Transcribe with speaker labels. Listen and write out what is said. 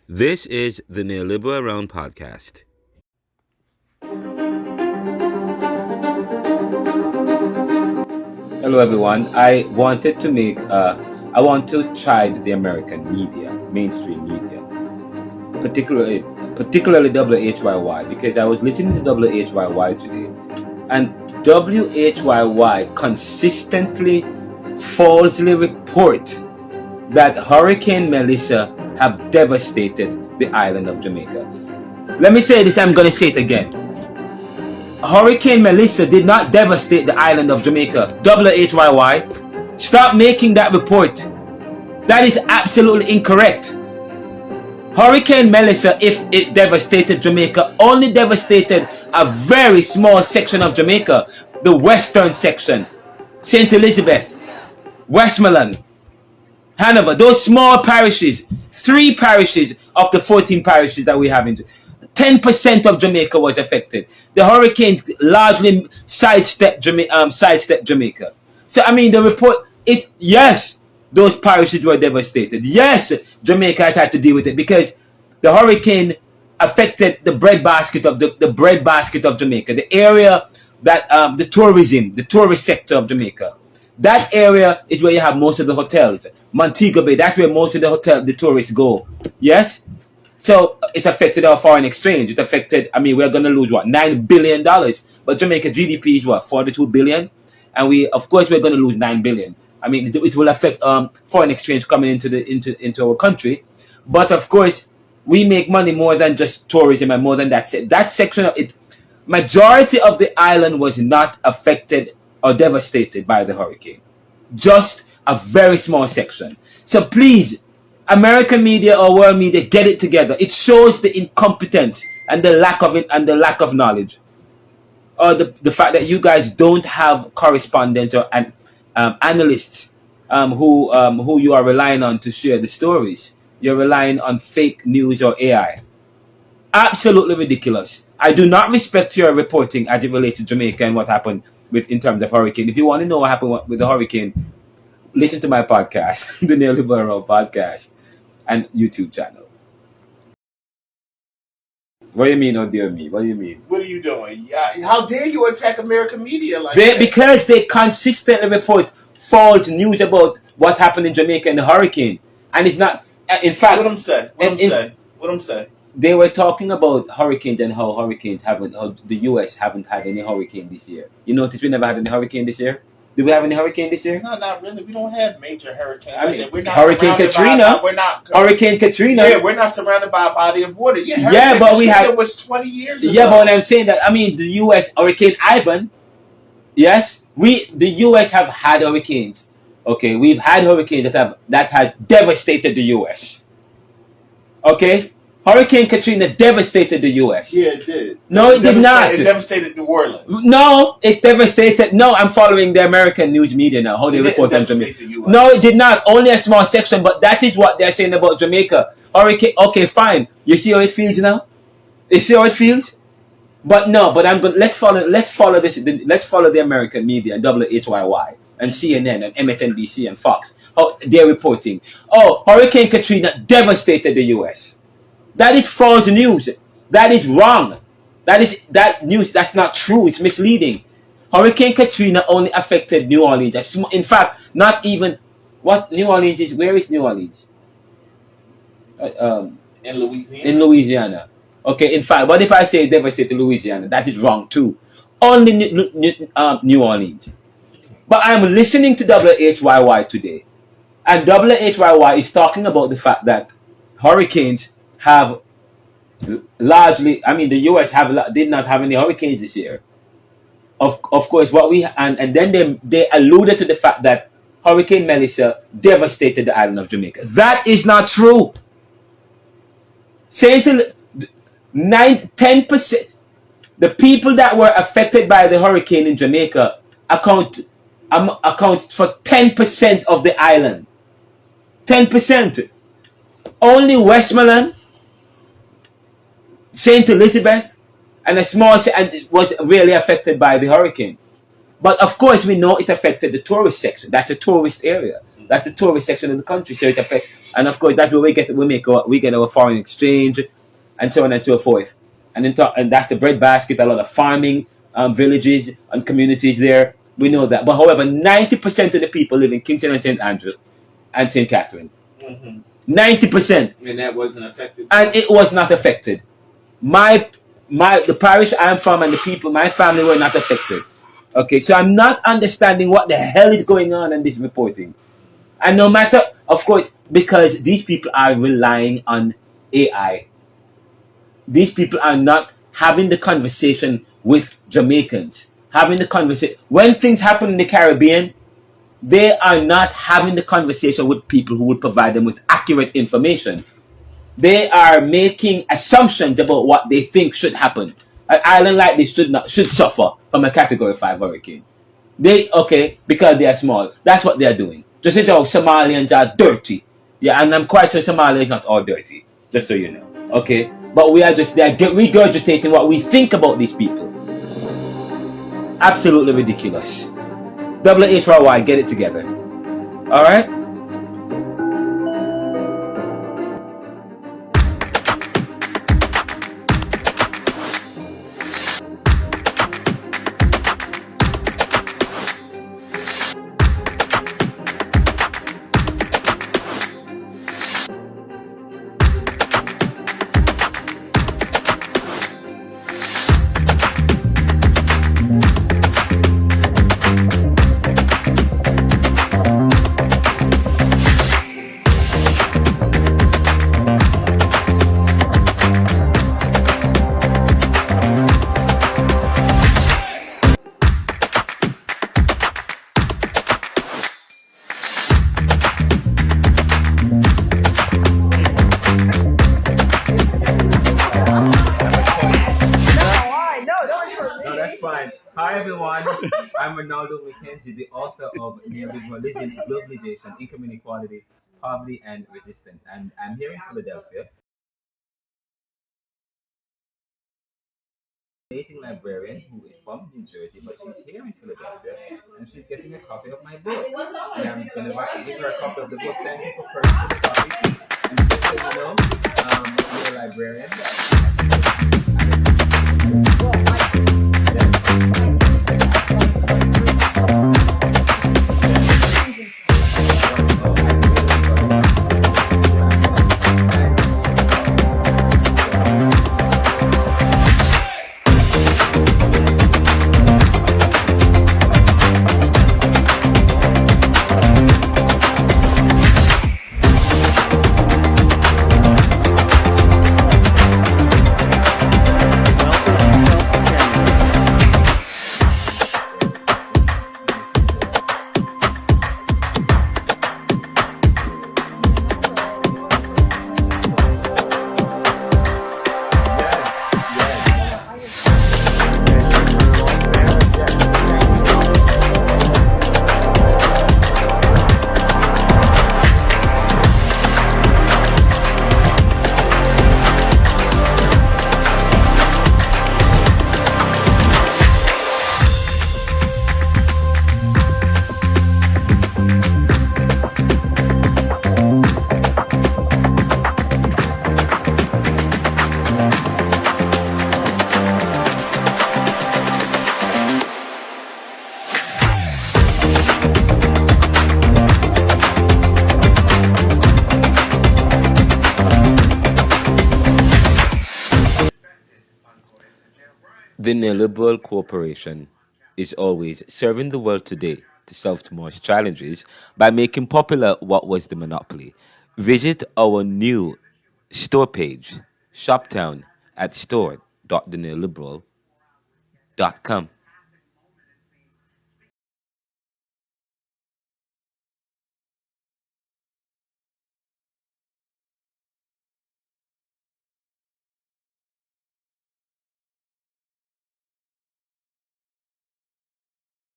Speaker 1: This is the Neoliberal Around podcast. Hello, everyone. I want to chide the American media, mainstream media, particularly WHYY, because I was listening to WHYY today, and WHYY consistently falsely report that Hurricane Melissa have devastated the island of Jamaica. Let me say this, I'm going to say it again. Hurricane Melissa did not devastate the island of Jamaica. WHYY, stop making that report. That is absolutely incorrect. Hurricane Melissa, if it devastated Jamaica, only devastated a very small section of Jamaica, the western section, St. Elizabeth, Westmoreland, Hanover, those small parishes, 3 parishes of the 14 parishes that we have in 10% of Jamaica was affected. The hurricane largely sidestepped Jamaica. So I mean, the report, yes, those parishes were devastated. Yes, Jamaica has had to deal with it because the hurricane affected the breadbasket of the breadbasket of Jamaica, the area that the tourist sector of Jamaica. That area is where you have most of the hotels. Montego Bay, that's where most of the tourists go. Yes? So it affected our foreign exchange. It affected, I mean, we're going to lose what, $9 billion. But Jamaica GDP is what, 42 billion? And we're going to lose 9 billion. I mean, it will affect foreign exchange coming into our country. But of course, we make money more than just tourism and more than that. That section of it, majority of the island was not affected or devastated by the hurricane. Just a very small section. So please, American media or world media, get it together. It shows the incompetence and the lack of it and the lack of knowledge, or the fact that you guys don't have correspondents or analysts who you are relying on to share the stories. You're relying on fake news or AI. Absolutely ridiculous. I do not respect your reporting as it relates to Jamaica and what happened in terms of hurricane. If you want to know what happened with the hurricane, listen to my podcast, the Neoliberal podcast and YouTube channel. What do you mean, oh dear me? What do you mean?
Speaker 2: What are you doing? How dare you attack American media like
Speaker 1: that?
Speaker 2: That?
Speaker 1: Because they consistently report false news about what happened in Jamaica and the hurricane. And it's not, in fact...
Speaker 2: What I'm saying?
Speaker 1: They were talking about hurricanes and how the US haven't had any hurricane this year. You notice we never had any hurricane this year? Did we have any hurricane this year?
Speaker 2: No, not really. We don't have major hurricanes.
Speaker 1: I mean, Hurricane Katrina. Hurricane Katrina.
Speaker 2: Yeah, we're not surrounded by a body of water.
Speaker 1: Yeah, but we had.
Speaker 2: It was 20 years ago.
Speaker 1: Yeah, but I'm saying that, I mean, the U.S. Hurricane Ivan. Yes, the U.S. have had hurricanes. Okay, we've had hurricanes that has devastated the U.S. Okay. Hurricane Katrina devastated the U.S.
Speaker 2: Yeah, it did.
Speaker 1: No, it did not.
Speaker 2: It devastated New Orleans.
Speaker 1: No, it devastated. No, I'm following the American news media now. How they report on Jamaica. No, it did not. Only a small section, but that is what they're saying about Jamaica. Hurricane. Okay, fine. You see how it feels now? You see how it feels? But no. But I'm going. Let's follow this. Let's follow the American media, WHYY and CNN and MSNBC and Fox. How they're reporting. Oh, Hurricane Katrina devastated the U.S. That is false news. That is wrong. That news. That's not true. It's misleading. Hurricane Katrina only affected New Orleans. In fact, not even what New Orleans is. Where is New Orleans?
Speaker 2: In Louisiana.
Speaker 1: In Louisiana. Okay. In fact, what if I say devastated Louisiana? That is wrong too. Only New Orleans. But I'm listening to WHYY today, and WHYY is talking about the fact that hurricanes have largely, I mean, the U.S. did not have any hurricanes this year. Of course, and then they alluded to the fact that Hurricane Melissa devastated the island of Jamaica. That is not true. 10%, the people that were affected by the hurricane in Jamaica account for 10% of the island. 10%. Only Westmoreland, St. Elizabeth, and it was really affected by the hurricane. But of course, we know it affected the tourist section. That's a tourist area. That's the tourist section of the country. So it affects, and of course that's where we get our foreign exchange, and so on and so forth. And that's the breadbasket. A lot of farming villages and communities there. We know that. But however, 90% of the people live in Kingston and St. Andrew and St. Catherine. 90%.
Speaker 2: And that wasn't affected.
Speaker 1: And it was not affected. My the parish I'm from and the people, my family were not affected. Okay, so I'm not understanding what the hell is going on in this reporting. And no matter, of course, because these people are relying on AI. These people are not having the conversation with Jamaicans. Having the conversation. When things happen in the Caribbean, they are not having the conversation with people who will provide them with accurate information. They are making assumptions about what they think should happen. An island like this should suffer from a Category 5 hurricane. Because they are small. That's what they are doing. Just as how Somalians are dirty. Yeah, and I'm quite sure Somalia is not all dirty. Just so you know. Okay? But we are just there regurgitating what we think about these people. Absolutely ridiculous. WHYY, get it together. Alright? No, that's fine. Hi, everyone. I'm Renaldo Mckenzie, the author of Neoliberal, Globalization, Income Inequality, Poverty, and Resistance. And I'm here in Philadelphia. Amazing librarian who is from New Jersey, but she's here in Philadelphia, and she's getting a copy of my book. And I'm going to give her a copy of the book. Thank you for purchasing the copy. And just so you know, you're a librarian. The Neoliberal Corporation is always serving the world today to solve tomorrow's challenges by making popular what was the monopoly. Visit our new store page, Shoptown, at store.theneoliberal.com.